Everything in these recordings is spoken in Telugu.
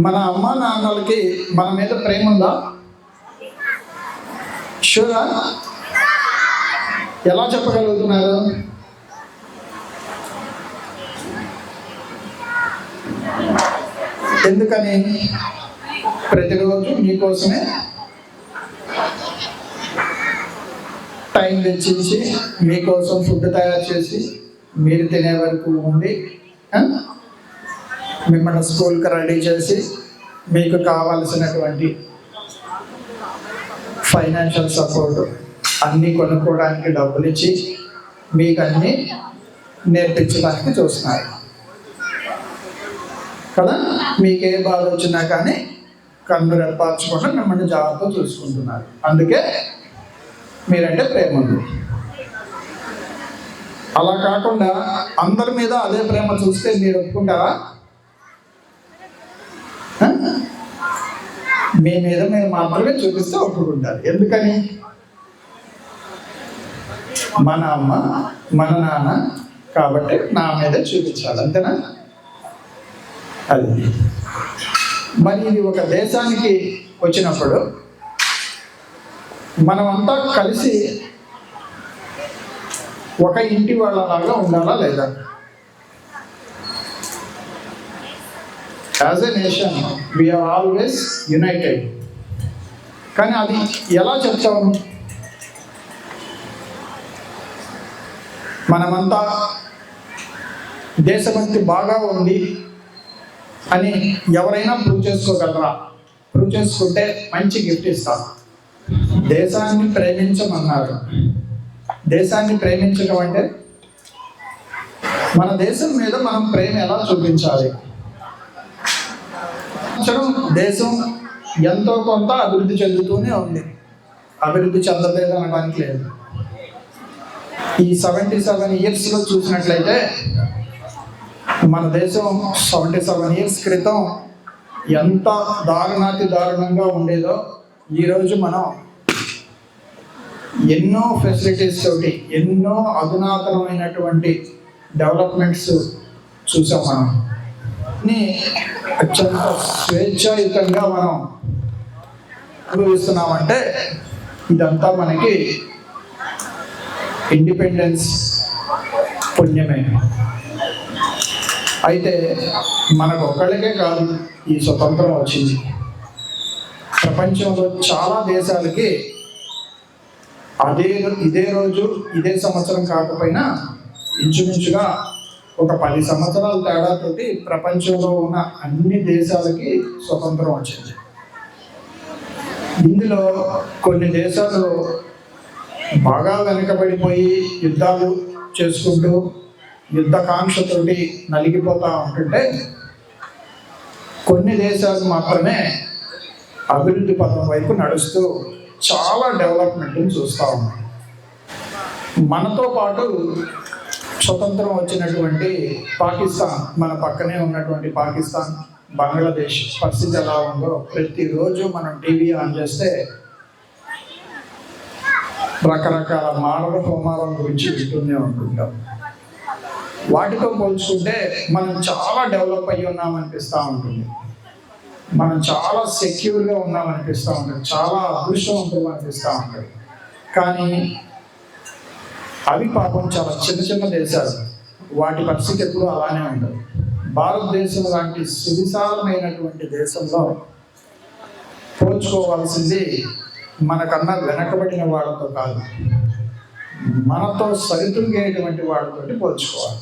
మన అమ్మ నాన్నలకి మన మీద ప్రేమ ఉందా? షూరా? ఎలా చెప్పగలుగుతున్నారు? ఎందుకని? ప్రతిరోజు మీకోసమే టైం వెచ్చించి మీకోసం ఫుడ్ తయారు చేసి మీరు తినే వరకు ఉండి మిమ్మల్ని స్కూల్కి రెడీ చేసి మీకు కావాల్సినటువంటి ఫైనాన్షియల్ సపోర్ట్ అన్నీ కొనుక్కోవడానికి డబ్బులు ఇచ్చి మీకు అన్నీ నేర్పించడానికి చూస్తున్నారు కదా. మీకు ఏ బాధ వచ్చినా కానీ కన్ను రెప్పార్చకుండా మిమ్మల్ని జాగ్రత్తగా చూసుకుంటున్నారు. అందుకే మీరంటే ప్రేమ ఉంది. అలా కాకుండా అందరి మీద అదే ప్రేమ చూస్తే మీరు ఒప్పుకుంటారా? మీ మీద మీరు మాత్రమే చూపిస్తే ఒప్పుకుంటారు. ఎందుకని? మన అమ్మ మన నాన్న కాబట్టి నా మీదే చూపించాలి, అంతేనా? అది మరి ఇది ఒక దేశానికి వచ్చినప్పుడు మనమంతా కలిసి ఒక ఇంటి వాళ్ళలాగా ఉండాలా లేదా? As a nation we are always united. కానీ అది ఎలా చెప్తాము? మనమంతా దేశభక్తి బాగా ఉంది అని ఎవరైనా ప్రూవ్ చేసుకోగలరా? ప్రూవ్ చేసుకుంటే మంచి గిఫ్ట్ ఇస్తాను. దేశాన్ని ప్రేమించమన్నారు. దేశాన్ని ప్రేమించడం అంటే మన దేశం మీద మనం ప్రేమ ఎలా చూపించాలి? దేశం ఎంతో కొంత అభివృద్ధి చెందుతూనే ఉంది. అభివృద్ధి చెందలేదు అనడానికి లేదు. ఈ 77 ఇయర్స్లో చూసినట్లయితే మన దేశం 77 ఇయర్స్ క్రితం ఎంత దారుణాతి దారుణంగా ఉండేదో ఈరోజు మనం ఎన్నో ఫెసిలిటీస్ తోటి ఎన్నో అధునాతనమైనటువంటి డెవలప్మెంట్స్ చూసాం. మనం అత్యంత స్వేచ్ఛాయుతంగా మనం అనుభవిస్తున్నామంటే ఇదంతా మనకి ఇండిపెండెన్స్ పుణ్యమే. అయితే మనకు ఒక్కళ్ళకే కాదు ఈ స్వతంత్రం వచ్చింది. ప్రపంచంలో చాలా దేశాలకి ఇదే రోజు ఇదే సంవత్సరం కాకపోయినా ఇంచుమించుగా ఒక 10 సంవత్సరాల తేడాతోటి ప్రపంచంలో ఉన్న అన్ని దేశాలకి స్వతంత్రం వచ్చింది. ఇందులో కొన్ని దేశాలు బాగా వెనకబడిపోయి యుద్ధాలు చేసుకుంటూ యుద్ధకాంక్షతోటి నలిగిపోతూ ఉంటుంటే కొన్ని దేశాలు మాత్రమే అభివృద్ధి పథం వైపు నడుస్తూ చాలా డెవలప్మెంట్ని చూస్తూ ఉన్నాయి. మనతో పాటు స్వతంత్రం వచ్చినటువంటి పాకిస్తాన్, మన పక్కనే ఉన్నటువంటి పాకిస్తాన్, బంగ్లాదేశ్ పరిస్థితి ఎలా ఉందో ప్రతిరోజు మనం టీవీ ఆన్ చేస్తే రకరకాల మానవ హోమాల గురించి వింటూనే ఉంటుంటాం. వాటితో పోల్చుకుంటే మనం చాలా డెవలప్ అయ్యి ఉన్నామనిపిస్తూ ఉంటుంది. మనం చాలా సెక్యూర్గా ఉన్నామనిపిస్తూ ఉంటుంది. చాలా అదృష్టవంతులు అనిపిస్తూ ఉంటుంది. కానీ అవి పాపం చాలా చిన్న చిన్న దేశాలు. వాటి పరిస్థితి ఎప్పుడు అలానే ఉండదు. భారతదేశం లాంటి సువిశాలమైనటువంటి దేశంలో పోల్చుకోవాల్సింది మనకన్నా వెనకబడిన వాళ్ళతో కాదు, మనతో సరితూగేటువంటి వాళ్ళతోటి పోల్చుకోవాలి.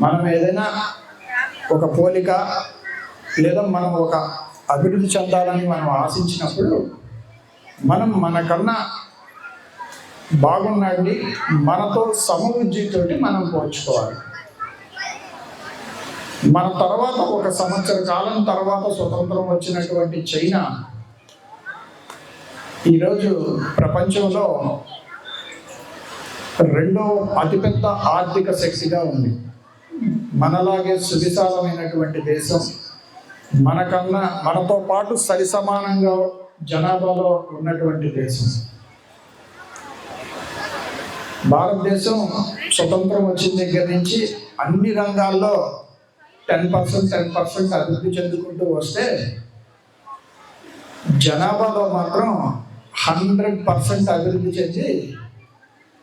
మనం ఏదైనా ఒక పోలిక లేదా మనం ఒక అభివృద్ధి చెందాలని మనం ఆశించినప్పుడు మనం మనకన్నా బాగున్నాండి, మనతో సమవృద్ధితోటి మనం పోల్చుకోవాలి. మన తర్వాత ఒక సంవత్సర కాలం తర్వాత స్వతంత్రం వచ్చినటువంటి చైనా ఈరోజు ప్రపంచంలో 2వ అతిపెద్ద ఆర్థిక శక్తిగా ఉంది. మనలాగే సువిశాలమైనటువంటి దేశం, మనతో పాటు సరిసమానంగా జనాభాలో ఉన్నటువంటి దేశం. భారతదేశం స్వతంత్రం వచ్చిన దగ్గర నుంచి అన్ని రంగాల్లో 10% అభివృద్ధి చెందుకుంటూ వస్తే జనాభాలో మాత్రం 100% అభివృద్ధి చెంది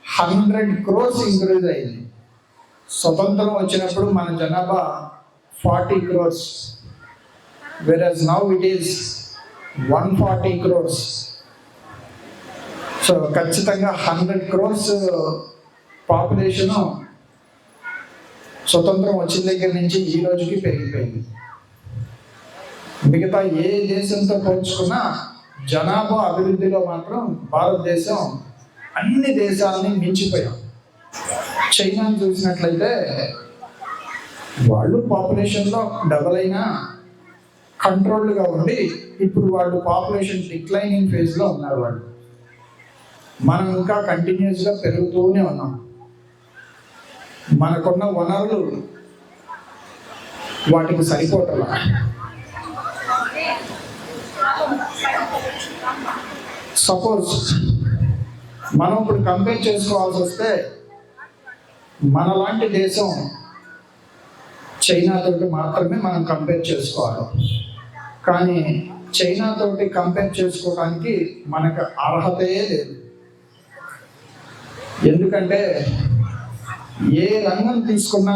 100 crores ఇంక్రీజ్ అయింది. స్వతంత్రం వచ్చినప్పుడు మన జనాభా 40 crores, whereas now it is 140 crores. So ఖచ్చితంగా 100 crores పాపులేషను స్వతంత్రం వచ్చిన దగ్గర నుంచి ఈ రోజుకి పెరిగిపోయింది. మిగతా ఏ దేశంతో పోల్చుకున్నా జనాభా అభివృద్ధిలో మాత్రం భారతదేశం అన్ని దేశాలని మించిపోయాం. చైనాను చూసినట్లయితే వాళ్ళు పాపులేషన్లో డబల్ అయినా కంట్రోల్డ్గా ఉండి ఇప్పుడు వాళ్ళు పాపులేషన్ డిక్లైనింగ్ ఫేజ్లో ఉన్నారు. వాళ్ళు మనం ఇంకా కంటిన్యూస్గా పెరుగుతూనే ఉన్నాం. మనకున్న వనరులు వాటికి సరిపోవట్లా. సపోజ్ మనం ఇప్పుడు కంపేర్ చేసుకోవాల్సి వస్తే మనలాంటి దేశం చైనాతోటి మాత్రమే మనం కంపేర్ చేసుకోవాలి. కానీ చైనాతోటి కంపేర్ చేసుకోవడానికి మనకు అర్హతే లేదు. ఎందుకంటే ఏ రంగం తీసుకున్నా,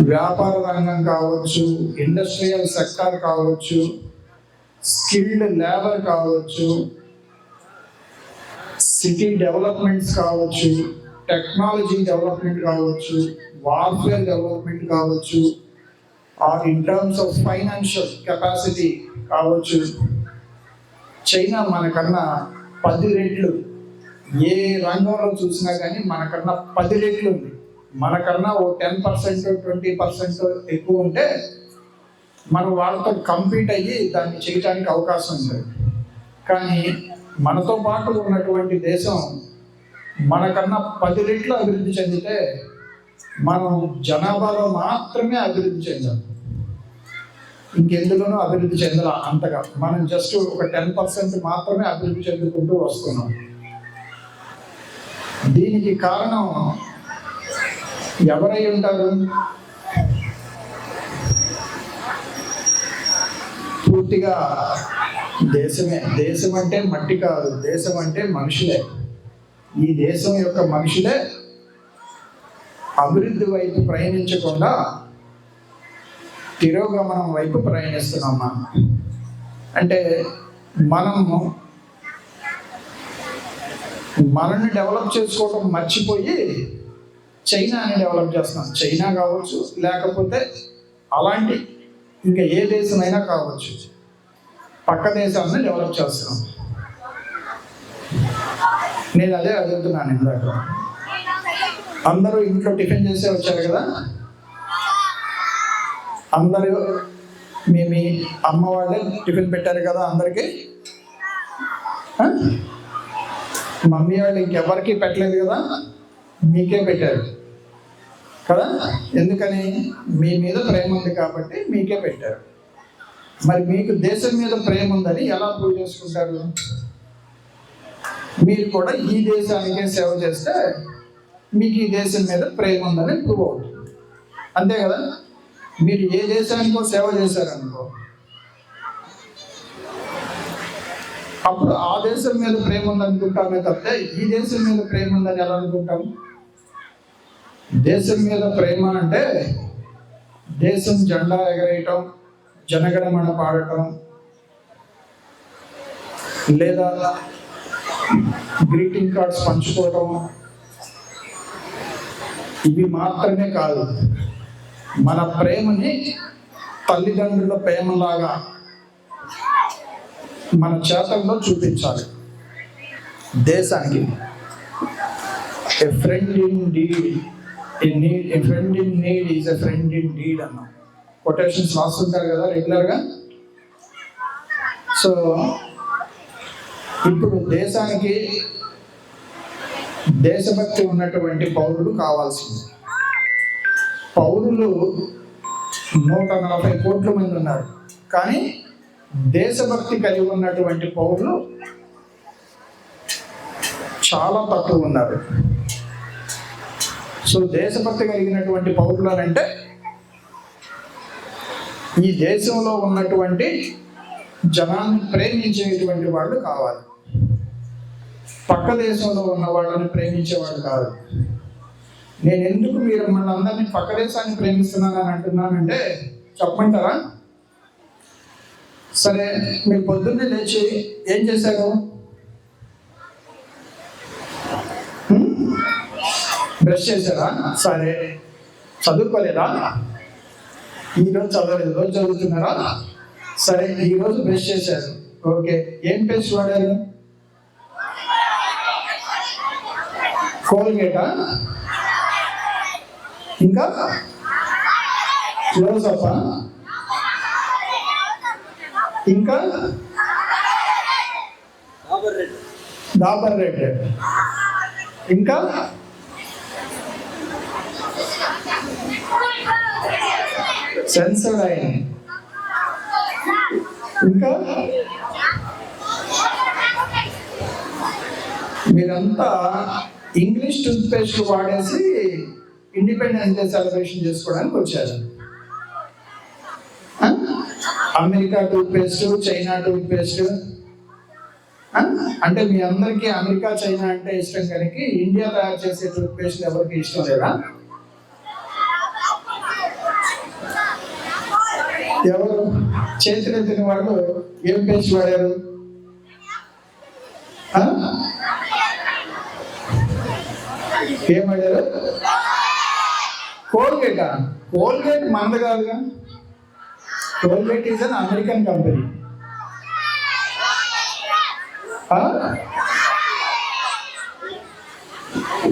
వ్యాపార రంగం కావచ్చు, ఇండస్ట్రియల్ సెక్టార్ కావచ్చు, స్కిల్డ్ లేబర్ కావచ్చు, సిటీ డెవలప్మెంట్స్ కావచ్చు, టెక్నాలజీ డెవలప్మెంట్ కావచ్చు, వార్ఫేర్ డెవలప్మెంట్ కావచ్చు, or in terms of financial capacity కావచ్చు, చైనా మనకన్నా 10 రెట్లు, ఏ రంగంలో చూసినా కానీ మనకన్నా 10 రెట్లు ఉంది. మనకన్నా ఓ 10% 20% ఎక్కువ ఉంటే మనం వాళ్ళతో కంపీట్ అయ్యి దాన్ని చేయడానికి అవకాశం ఉంది. కానీ మనతో పాటు ఉన్నటువంటి దేశం మనకన్నా 10 రెట్లు అభివృద్ధి చెందితే మనం జనాభాలో మాత్రమే అభివృద్ధి చెందాం, ఇంకెందులోనూ అభివృద్ధి చెందాల అంతగా. మనం జస్ట్ ఒక 10% మాత్రమే అభివృద్ధి చెందుకుంటూ వస్తున్నాం. దీనికి కారణం ఎవరై ఉంటారు? పూర్తిగా దేశమే. దేశం అంటే మట్టి కాదు, దేశం అంటే మనుషులే. ఈ దేశం యొక్క మనుషులే అభివృద్ధి వైపు ప్రయాణించకుండా తిరోగమనం వైపు ప్రయాణిస్తున్నాం. మనం అంటే మనల్ని డెవలప్ చేసుకోవడం మర్చిపోయి చైనాని డెవలప్ చేస్తున్నాం. చైనా కావచ్చు, లేకపోతే అలాంటి ఇంకా ఏ దేశమైనా కావచ్చు, పక్క దేశాలను డెవలప్ చేస్తున్నాం. నేను అదే అడుగుతున్నాను ఇందాక. అందరూ ఇంట్లో టిఫిన్ చేసే వచ్చారు కదా, అందరూ మీ అమ్మ వాళ్ళే టిఫిన్ పెట్టారు కదా అందరికీ. మమ్మీ వాళ్ళు ఇంకెవరికి పెట్టలేదు కదా, మీకే పెట్టారు కదా. ఎందుకని? మీ మీద ప్రేమ ఉంది కాబట్టి మీకే పెట్టారు. మరి మీకు దేశం మీద ప్రేమ ఉందని ఎలా ప్రూవ్ చేసుకుంటారు? మీరు కూడా ఈ దేశానికే సేవ చేస్తే మీకు ఈ దేశం మీద ప్రేమ ఉందని ప్రూవ్ అవుతుంది. అంతే కదా. మీరు ఏ దేశానికో సేవ చేశారనుకో, అప్పుడు ఆ దేశం మీద ప్రేమ ఉందనుకుంటామే తప్పితే ఈ దేశం మీద ప్రేమ ఉందని ఎలా అనుకుంటాం? దేశం మీద ప్రేమ అంటే దేశం జెండా ఎగరేయటం, జనగణమన పాడటం, లేదా గ్రీటింగ్ కార్డ్స్ పంచుకోవటం, ఇవి మాత్రమే కాదు. మన ప్రేమని తల్లిదండ్రుల ప్రేమలాగా మన చేతల్లో చూపించాలి దేశానికి. A friend in deed, a friend in need is a friend in deed అన్న కొటేషన్స్ రాస్తుంటారు కదా రెగ్యులర్గా. సో ఇప్పుడు దేశానికి దేశభక్తి ఉన్నటువంటి పౌరులు కావాల్సింది. పౌరులు 140 కోట్ల మంది ఉన్నారు, కానీ దేశభక్తి కలిగి ఉన్నటువంటి పౌరులు చాలా తక్కువ ఉన్నారు. సో దేశభక్తి కలిగినటువంటి పౌరులు అంటే ఈ దేశంలో ఉన్నటువంటి జనాన్ని ప్రేమించేటువంటి వాళ్ళు కావాలి. పక్క దేశంలో ఉన్న వాళ్ళని ప్రేమించేవాడు కాదు. నేను ఎందుకు మీరు మన అందరినీ పక్క దేశాన్ని ప్రేమిస్తున్నానని అంటున్నానంటే చెప్పమంటారా? సరే, మీరు పొద్దున్నే లేచి ఏం చేశారు? బ్రష్ చేశారా? సరే, చదువుకోలేదా? ఈరోజు చదవలేదు, రోజు చదువుతున్నారా? సరే, ఈరోజు బ్రష్ చేశారు. ఓకే, ఏం పేస్ట్ వాడారు? కోల్గేటా? ఇంకా క్లోజప్పా? ఇంకా డాబర్ రెడ్? ఇంకా సెన్సోడైన్? ఇంకా మీరంతా ఇంగ్లీష్ టూత్ పేస్ట్ వాడేసి ఇండిపెండెన్స్ డే సెలబ్రేషన్ చేసుకోవడానికి వచ్చారు. America toothpaste, China toothpaste అంటే మీ అందరికీ అమెరికా, చైనా అంటే ఇష్టం, కనుక ఇండియా తయారు చేసే టూత్ పేస్ట్ ఎవరికి ఇష్టం లేదా? ఎవరు చేతులెత్తిన వాళ్ళు ఏం పేస్ట్ వాడారు? ఏం వాడారు? కోల్గేటా? కోల్గేట్ మనది కాదుగా. Colgate is an American company.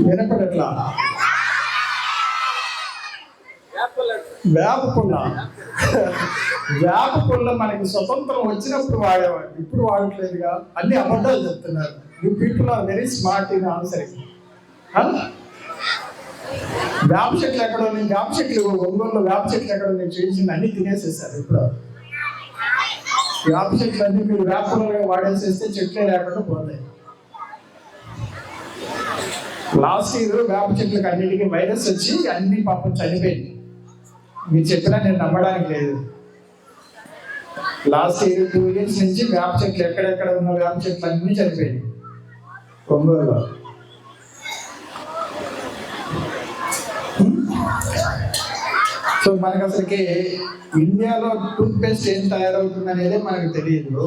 వినపడట్లా? వేప పుల్ల. వేప పుల్ల మనకి స్వతంత్రం వచ్చినప్పుడు వాడేవాడు, ఇప్పుడు వాడట్లేదుగా. అన్ని అబద్ధాలు చెప్తున్నారు. You people are very smart in answering. వేప చెట్లు ఎక్కడ ఉన్నాయి? వేప చెట్లు ఒంగోలులో వేప చెట్లు ఎక్కడ ఉన్నాయి? చూపించింది, అన్ని తినేసేసారు. ఇప్పుడు వేప చెట్లు అన్ని మీరు వేప పుల్లగా వాడేసేస్తే చెట్లే లేకుండా పోతాయి. లాస్ట్ ఇయర్ వేప చెట్లకు అన్నిటికీ వైరస్ వచ్చి అన్ని పాపం చనిపోయింది. మీరు చెప్పినా నేను నమ్మడానికి లేదు. లాస్ట్ ఇయర్ 2 years నుంచి వేప చెట్లు ఎక్కడెక్కడ ఉన్న వేప చెట్లు అన్ని చనిపోయింది ఒంగోలులో. సో మనకు అసలుకి ఇండియాలో టూత్ పేస్ట్ ఏం తయారవుతుంది అనేది మనకు తెలియదు.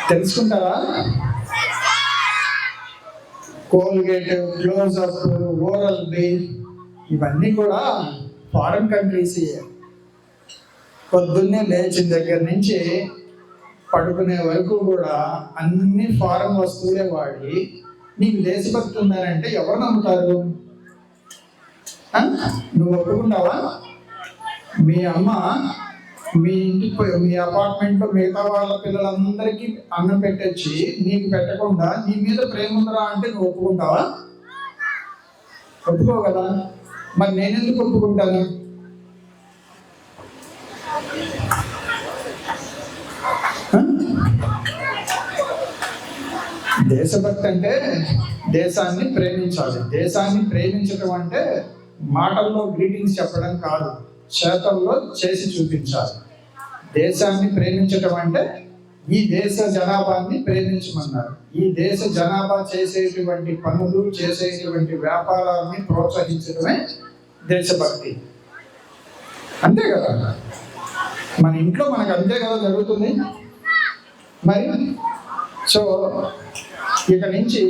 తెలుసుకుంటారా? కోల్గేట్, క్లోజప్, ఓరల్ బి ఇవన్నీ కూడా ఫారిన్ కంట్రీస్. పొద్దున్నే లేచిన దగ్గర నుంచి పడుకునే వరకు కూడా అన్ని ఫారిన్ వస్తువులే వాడి నీకు దేశభక్తి ఉందనంటే ఎవరు నమ్ముతారు? నువ్వు ఒప్పుకుంటావా? మీ అమ్మ మీ ఇంటికి, మీ అపార్ట్మెంట్లో మిగతా వాళ్ళ పిల్లలందరికీ అన్నం పెట్టొచ్చి నీకు పెట్టకుండా నీ మీద ప్రేమ ఉందరా అంటే నువ్వు ఒప్పుకుంటావా? ఒప్పుకో కదా. మరి నేనెందుకు ఒప్పుకుంటాను? దేశభక్తి అంటే దేశాన్ని ప్రేమించాలి. దేశాన్ని ప్రేమించడం అంటే మాటల్లో గ్రీటింగ్స్ చెప్పడం కాదు, చేతల్లో చేసి చూపించాలి. దేశాన్ని ప్రేమించడం అంటే ఈ దేశ జనాభాని ప్రేమించమన్నారు. ఈ దేశ జనాభా చేసేటువంటి పనులు, చేసేటువంటి వ్యాపారాన్ని ప్రోత్సహించడమే దేశభక్తి. అంతే కదా. మన ఇంట్లో మనకు అంతే కదా జరుగుతుంది. మరి సో ఇక నుంచి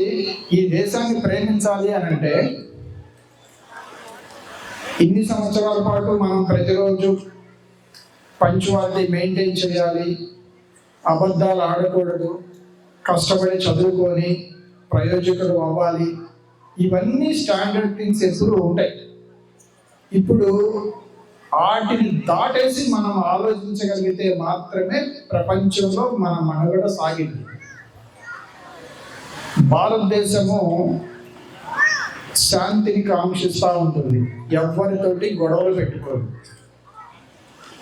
ఈ దేశాన్ని ప్రేమించాలి అని అంటే ఇన్ని సంవత్సరాల పాటు మనం ప్రతిరోజు పంచువాలిటీ మెయింటైన్ చేయాలి, అబద్ధాలు ఆడకూడదు, కష్టపడి చదువుకొని ప్రయోజకుడు అవ్వాలి. ఇవన్నీ స్టాండర్డ్ థింగ్స్ ఎప్పుడు ఉంటాయి. ఇప్పుడు వాటిని దాటేసి మనం ఆలోచించగలిగితే మాత్రమే ప్రపంచంలో మన మనుగడ సాగింది. భారతదేశము శాంతిని కాంక్షిస్తూ ఉంటుంది, ఎవరితోటి గొడవలు పెట్టుకోరు.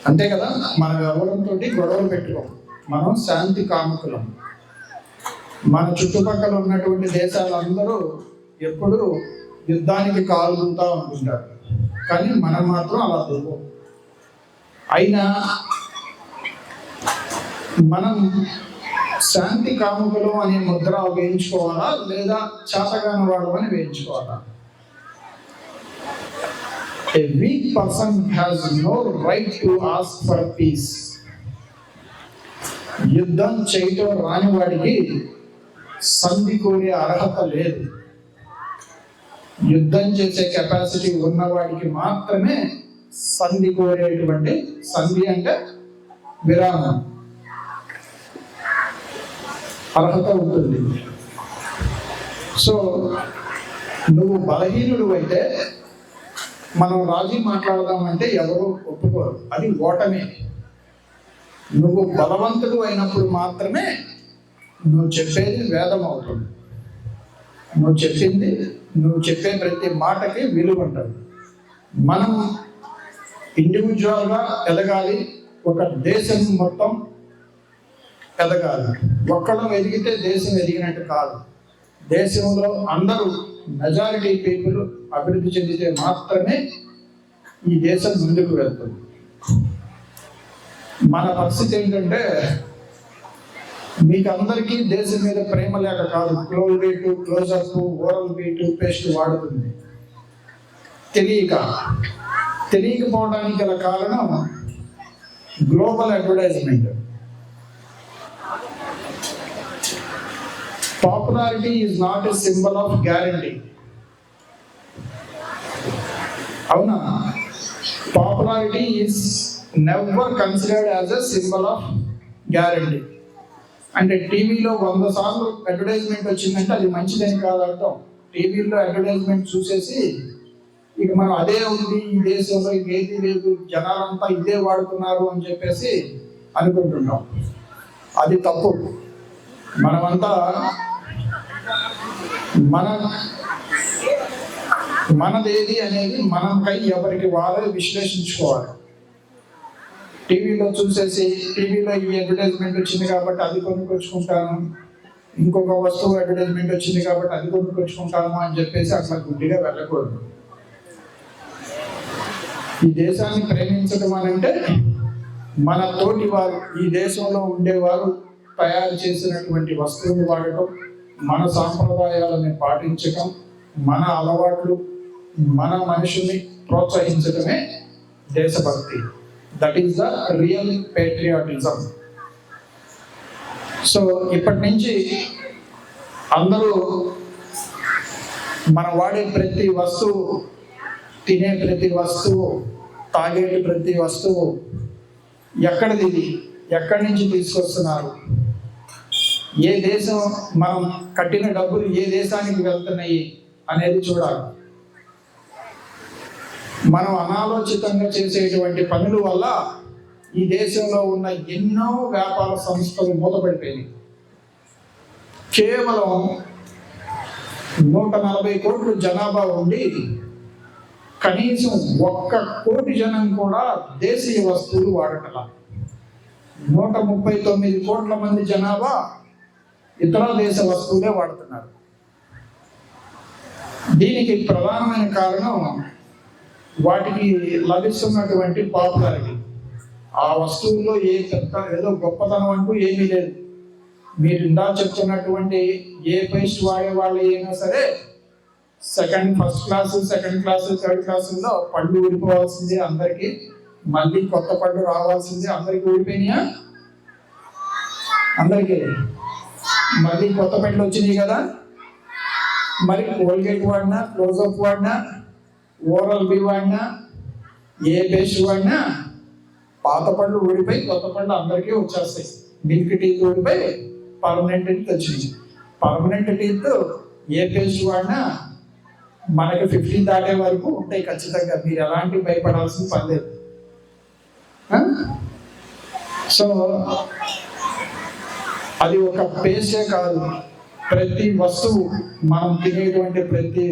అంతే కదా. మనం ఎవరితో గొడవలు పెట్టుకోం, మనం శాంతి కాముకులం. మన చుట్టుపక్కల ఉన్నటువంటి దేశాలందరూ ఎప్పుడు యుద్ధానికి కాలుగుతూ ఉంటుంటారు. కానీ మనం మాత్రం అలా దొరకం. అయినా మనం శాంతి కాముకులు అనే ముద్ర వేయించుకోవాలా, లేదా చేతగాని వాడు అని వేయించుకోవాలా? A weak person has no right to ask for peace. యుద్ధం చేయటం రాని వాడికి సంధి కోరే అర్హత లేదు. యుద్ధం చేసే కెపాసిటీ ఉన్నవాడికి మాత్రమే సంధి కోరేటువంటి, సంధి అంటే విరామం, అర్హత ఉంటుంది. సో నువ్వు బలహీనుడు అయితే మనం రాజీ మాట్లాడదామంటే ఎవరు ఒప్పుకోరు, అది ఓటమే. నువ్వు బలవంతుడు అయినప్పుడు మాత్రమే నువ్వు చెప్పేది వేదం అవుతుంది. నువ్వు చెప్పే ప్రతి మాటకి విలువ ఉంటుంది. మనం ఇండివిజువల్గా ఎదగాలి, ఒక దేశం మొత్తం ఎదగాలి. ఒక్కడం ఎదిగితే దేశం ఎదిగినట్టు కాదు. దేశంలో అందరూ మెజారిటీ పీపుల్ అభివృద్ధి చెందితే మాత్రమే ఈ దేశం ముందుకు వెళ్తుంది. మన పరిస్థితి ఏంటంటే, మీకు అందరికీ దేశం మీద ప్రేమ లేక కాదు, క్లోరేట్, క్లోజప్, ఓరల్ బీట్ పేస్ట్ వాడుతుంది. తెలియకపోవడానికి గల కారణం global advertisement. Popularity is not a symbol of guarantee. అవునా? Popularity is never considered as a symbol of guarantee. అంటే టీవీలో 100 సార్లు అడ్వర్టైజ్మెంట్ వచ్చిందంటే అది మంచిదని కాదు అర్థం. టీవీలో అడ్వర్టైజ్మెంట్ చూసేసి ఇక మనం అదే ఉంది, ఈ దేశంలో ఇంకేది లేదు, జనాలంతా ఇదే వాడుతున్నారు అని చెప్పేసి అనుకుంటున్నాం. అది తప్పు. మనమంతా మనదేది అనేది మనకై ఎవరికి వారే విశ్లేషించుకోవాలి. టీవీలో చూసేసి, టీవీలో ఈ అడ్వర్టైజ్మెంట్ వచ్చింది కాబట్టి అది కొనుక్కొచ్చుకుంటాను, ఇంకొక వస్తువు అడ్వర్టైజ్మెంట్ వచ్చింది కాబట్టి అది కొనుక్కొచ్చుకుంటాను అని చెప్పేసి అట్లా గుడ్డిగా వెళ్ళకూడదు. ఈ దేశాన్ని ప్రేమించడం అని అంటే మన తోటి వారు, ఈ దేశంలో ఉండేవారు తయారు చేసినటువంటి వస్తువులు వాడటం, మన సాంప్రదాయాలను పాటించటం, మన అలవాట్లు, మన మనుషుల్ని ప్రోత్సహించడమే దేశభక్తి. That is the real patriotism. So ఇప్పటి నుంచి అందరూ మనం వాడే ప్రతి వస్తువు, తినే ప్రతి వస్తువు, తాగే ప్రతి వస్తువు ఎక్కడిది, ఎక్కడి నుంచి తీసుకొస్తున్నారు, ఏ దేశం, మనం కట్టిన డబ్బులు ఏ దేశానికి వెళ్తున్నాయి అనేది చూడాలి. మనం అనాలోచితంగా చేసేటువంటి పనుల వల్ల ఈ దేశంలో ఉన్న ఎన్నో వ్యాపార సంస్థలు మూతపడిపోయినాయి. కేవలం 140 కోట్ల జనాభా ఉండి కనీసం 1 కోటి జనం కూడా దేశీయ వస్తువులు వాడటలా. 139 కోట్ల మంది జనాభా ఇతర దేశ వస్తువులే వాడుతున్నారు. దీనికి ప్రధానమైన కారణం వాటికి లభిస్తున్నటువంటి పాపులారిటీ. ఆ వస్తువుల్లో ఏదో గొప్పతనం అంటూ ఏమీ లేదు. మీరు ఇందా చెప్తున్నటువంటి ఏ పేస్ట్ వాడే వాళ్ళు అయినా సరే first class, second class, third క్లాసుల్లో పళ్ళు ఊడిపోవాల్సిందే అందరికీ, మళ్ళీ కొత్త పళ్ళు రావాల్సిందే. అందరికీ ఊడిపోయినాయా? అందరికీ మళ్ళీ కొత్త పళ్ళు వచ్చినాయి కదా. మరి కోల్గేట్ వాడినా, క్లోజప్ వాడినా, ఓరల్ బి వాడినా, ఏ పేస్ట్ వాడినా పాత పళ్ళు ఊడిపోయి కొత్త పళ్ళు అందరికీ వచ్చేస్తాయి. మిల్క్ టీత్ ఊడిపోయి పర్మనెంట్ టీత్ వచ్చింది. పర్మనెంట్ టీత్ ఏ పేస్ట్ వాడినా మనకి 15 దాటే వరకు ఉంటాయి ఖచ్చితంగా. మీరు ఎలాంటి భయపడాల్సిన పని లేదు. సో అది ఒక పేస్టే కాదు, ప్రతి వస్తువు, మనం తినేటువంటి ప్రతి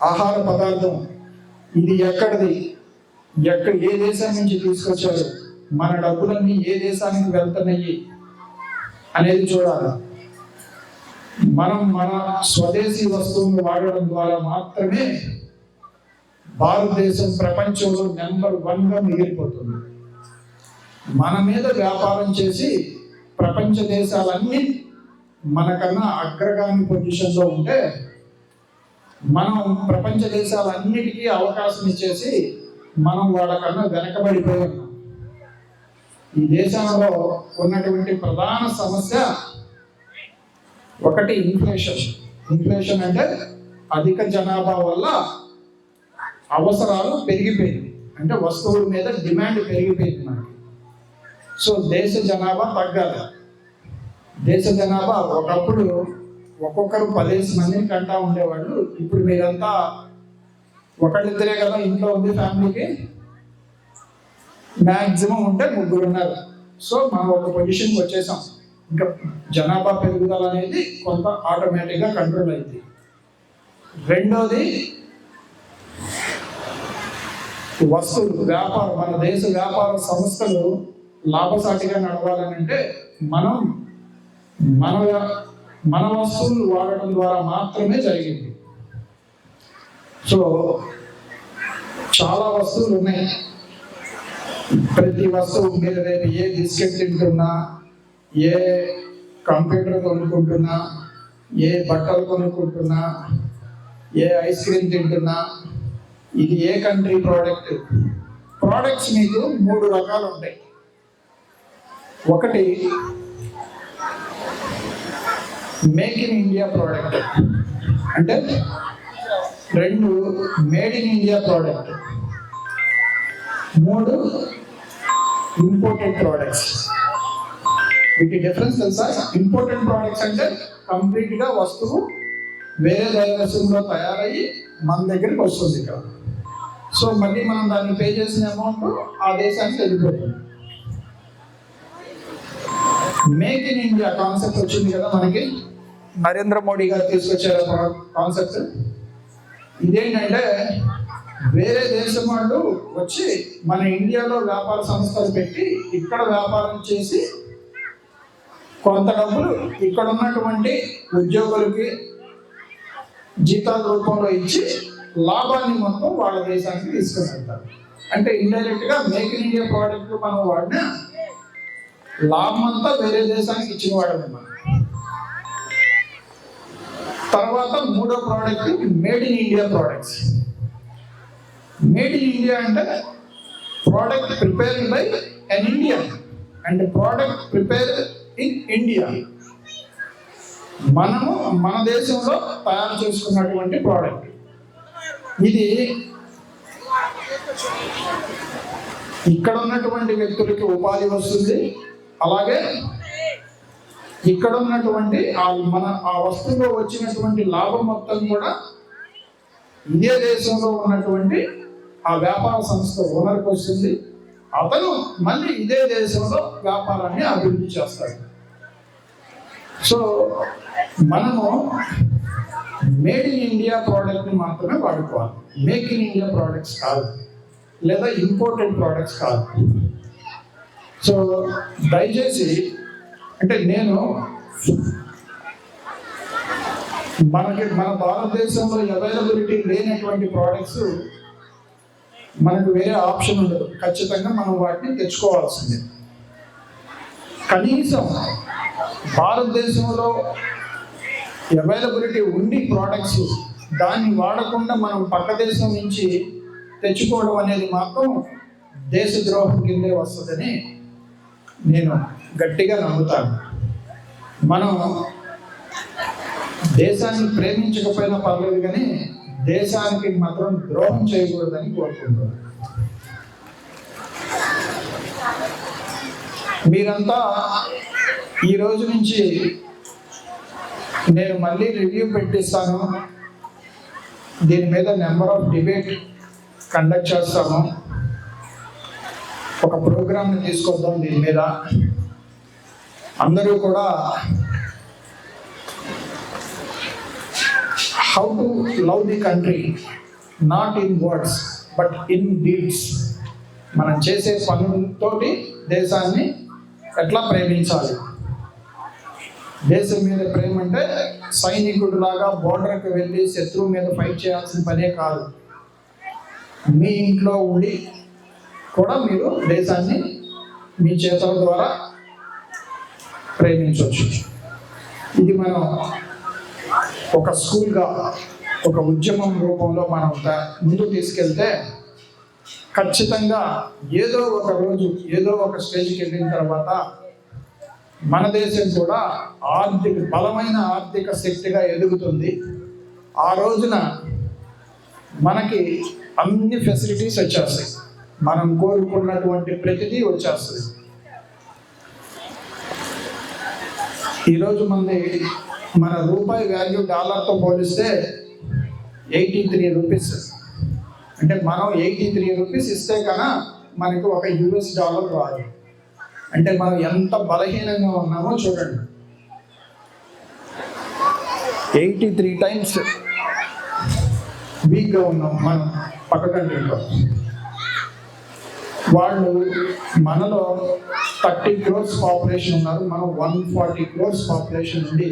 ఆహార పదార్థం ఇది ఎక్కడిది, ఏ దేశం నుంచి తీసుకొచ్చారు, మన డబ్బులన్నీ ఏ దేశానికి వెళ్తున్నాయి అనేది చూడాలి. మనం మన స్వదేశీ వస్తువులు వాడడం ద్వారా మాత్రమే భారతదేశం ప్రపంచంలో నెంబర్ 1గా మిగిలిపోతుంది. మన మీద వ్యాపారం చేసి ప్రపంచ దేశాలన్నీ మనకన్నా అగ్రగామి పొజిషన్లో ఉంటే మనం ప్రపంచ దేశాలన్నిటికీ అవకాశం ఇచ్చేసి మనం వాళ్ళకన్నా వెనకబడిపోయి ఉన్నాం. ఈ దేశంలో ఉన్నటువంటి ప్రధాన సమస్య ఒకటి ఇన్ఫ్లేషన్. ఇన్ఫ్లేషన్ అంటే అధిక జనాభా వల్ల అవసరాలు పెరిగిపోయింది, అంటే వస్తువుల మీద డిమాండ్ పెరిగిపోయింది మనకి. సో దేశ జనాభా తగ్గాలి. దేశ జనాభా ఒకప్పుడు ఒక్కొక్కరు 10 మందిని కంటా ఉండేవాళ్ళు. ఇప్పుడు మీరంతా ఒకళ్ళిద్దరే కదా ఇంట్లో ఉంది, ఫ్యామిలీకి మ్యాక్సిమం ఉంటే 3 ఉన్నారు. సో మనం ఒక పొజిషన్కి వచ్చేసాం. ఇంకా జనాభా పెరుగుదల అనేది కొంత ఆటోమేటిక్గా కంట్రోల్ అయింది. రెండోది వస్తువులు వ్యాపారం. మన దేశ వ్యాపార సంస్థలు లాభసాటిగా నడవాలని అంటే మనం మన వస్తువులు వాడటం ద్వారా మాత్రమే జరిగింది. సో చాలా వస్తువులు ఉన్నాయి. ప్రతి వస్తువు మీరు రేపు ఏ బిస్కెట్ తింటున్నా, ఏ కంప్యూటర్ కొనుక్కుంటున్నా, ఏ బట్టలు కొనుక్కుంటున్నా, ఏ ఐస్ క్రీమ్ తింటున్నా, ఇది ఏ కంట్రీ ప్రోడక్ట్. ప్రోడక్ట్స్ మీకు 3 రకాలు ఉంటాయి. ఒకటి మేక్ ఇన్ ఇండియా ప్రోడక్ట్, అంటే 2 made in India product, 3 imported products. వీటి డిఫరెన్స్ తెలుసా? ఇంపోర్టెడ్ ప్రోడక్ట్స్ అంటే కంప్లీట్గా వస్తువు వేరే దేశంలో తయారయ్యి మన దగ్గరికి వస్తుంది ఇక్కడ. సో మళ్ళీ మనం దాన్ని పే చేసిన అమౌంట్ ఆ దేశానికి వెళ్ళిపోతుంది. మేక్ ఇన్ ఇండియా కాన్సెప్ట్ వచ్చింది కదా మనకి, నరేంద్ర మోడీ గారు తీసుకొచ్చారు కాన్సెప్ట్. ఇదేంటంటే వేరే దేశం వాళ్ళు వచ్చి మన ఇండియాలో వ్యాపార సంస్థలు పెట్టి ఇక్కడ వ్యాపారం చేసి కొంత డబ్బులు ఇక్కడ ఉన్నటువంటి ఉద్యోగులకి జీతాల రూపంలో ఇచ్చి లాభాన్ని మొత్తం వాళ్ళ దేశానికి తీసుకుని వెళ్తారు. అంటే ఇండైరెక్ట్గా మేక్ ఇన్ ఇండియా ప్రోడక్ట్ మనం వాడిన లాభం అంతా వేరే దేశానికి ఇచ్చిన వాడమే మనం. తర్వాత 3వ product made in India products. Made in India అంటే product prepared by an Indian and product prepared in India. మనము మన దేశంలో తయారు చేసుకున్నటువంటి ప్రోడక్ట్. ఇది ఇక్కడ ఉన్నటువంటి వ్యక్తులకి ఉపాధి వస్తుంది, అలాగే ఇక్కడ ఉన్నటువంటి ఆ వస్తువులో వచ్చినటువంటి లాభం మొత్తం కూడా ఇదే దేశంలో ఉన్నటువంటి ఆ వ్యాపార సంస్థ ఓనర్కి వస్తుంది. అతను మళ్ళీ ఇదే దేశంలో వ్యాపారాన్ని అభివృద్ధి చేస్తాడు. సో మనము మేడ్ ఇన్ ఇండియా ప్రోడక్ట్ని మాత్రమే వాడుకోవాలి, మేక్ ఇన్ ఇండియా ప్రోడక్ట్స్ కాదు, లేదా ఇంపోర్టెడ్ ప్రోడక్ట్స్ కాదు. సో దయచేసి అంటే నేను మన భారతదేశంలో అవైలబిలిటీ లేనటువంటి ప్రోడక్ట్స్ మనకు వేరే ఆప్షన్ ఉండదు, ఖచ్చితంగా మనం వాటిని తెచ్చుకోవాల్సిందే. కనీసం భారతదేశంలో అవైలబిలిటీ ఉండి ప్రోడక్ట్స్ దాన్ని వాడకుండా మనం పక్క దేశం నుంచి తెచ్చుకోవడం అనేది మాత్రం దేశద్రోహం కిందే వస్తుందని నేను గట్టిగా నమ్ముతాను. మనం దేశాన్ని ప్రేమించకపోయినా పర్లేదు, కానీ దేశానికి మాత్రం ద్రోహం చేయకూడదని కోరుకుంటున్నాను. మీరంతా ఈ రోజు నుంచి నేను మళ్ళీ రివ్యూ పెట్టిస్తాను, దీని మీద నెంబర్ ఆఫ్ డిబేట్ కండక్ట్ చేస్తాము, ఒక ప్రోగ్రామ్ని తీసుకొద్దాం దీని మీద. అందరూ కూడా how to love the country not in words but in deeds. మనం చేసే పనులతోటి దేశాన్ని ఎట్లా ప్రేమించాలి. దేశం మీద ప్రేమ అంటే సైనికుడిలాగా బోర్డర్కి వెళ్ళి శత్రువు మీద ఫైట్ చేయాల్సిన పనే కాదు. మీ ఇంట్లో ఉండి కూడా మీరు దేశాన్ని మీ చేతుల ద్వారా ప్రేమించవచ్చు. ఇది మనం ఒక స్కూల్గా, ఒక ఉద్యమం రూపంలో మనం ముందుకు తీసుకెళ్తే ఖచ్చితంగా ఏదో ఒక రోజు, ఏదో ఒక స్టేజ్కి వెళ్ళిన తర్వాత మన దేశం కూడా బలమైన ఆర్థిక శక్తిగా ఎదుగుతుంది. ఆ రోజున మనకి అన్ని ఫెసిలిటీస్ వచ్చేస్తాయి, మనం కోరుకున్నటువంటి ప్రతిదీ వచ్చేస్తుంది. ఈరోజు మన రూపాయి వాల్యూ డాలర్తో పోలిస్తే 83 రూపీస్. అంటే మనం 83 రూపీస్ ఇస్తే కన్నా మనకు ఒక US డాలర్ రాదు. అంటే మనం ఎంత బలహీనంగా ఉన్నామో చూడండి. 83 టైమ్స్ వీక్గా ఉన్నాం మనం పక్క కంట్రీలో. వాళ్ళు మనలో 30 crores పాపులేషన్ ఉన్నారు, మనం 140 crores పాపులేషన్ ఉంది.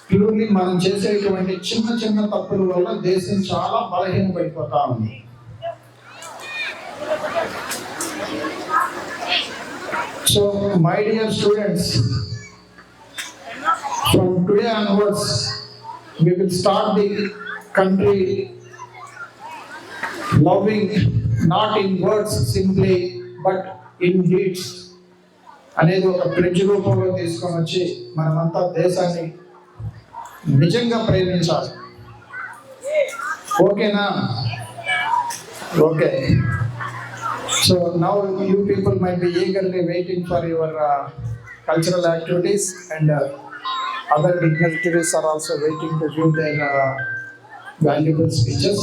ప్యూర్లీ మనం చేసేటువంటి చిన్న చిన్న తప్పుల వల్ల దేశం చాలా బలహీనపడిపోతా ఉంది. So my dear students, from today onwards we will start the country loving not in words simply but in deeds అనేది ఒక ప్రెజ్ రూపంలో తీసుకొని వచ్చి మనమంతా దేశాన్ని నిజంగా ప్రేమించాలి. ఓకేనా? Okay. So now you people might be eagerly waiting for your cultural activities, and other dignitaries are also waiting to give their valuable speeches.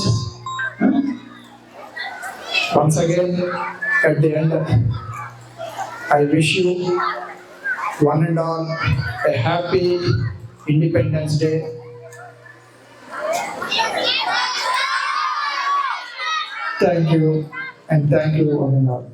Once again, at the end, I wish you one and all a happy Independence Day. Thank you, and thank you one and all.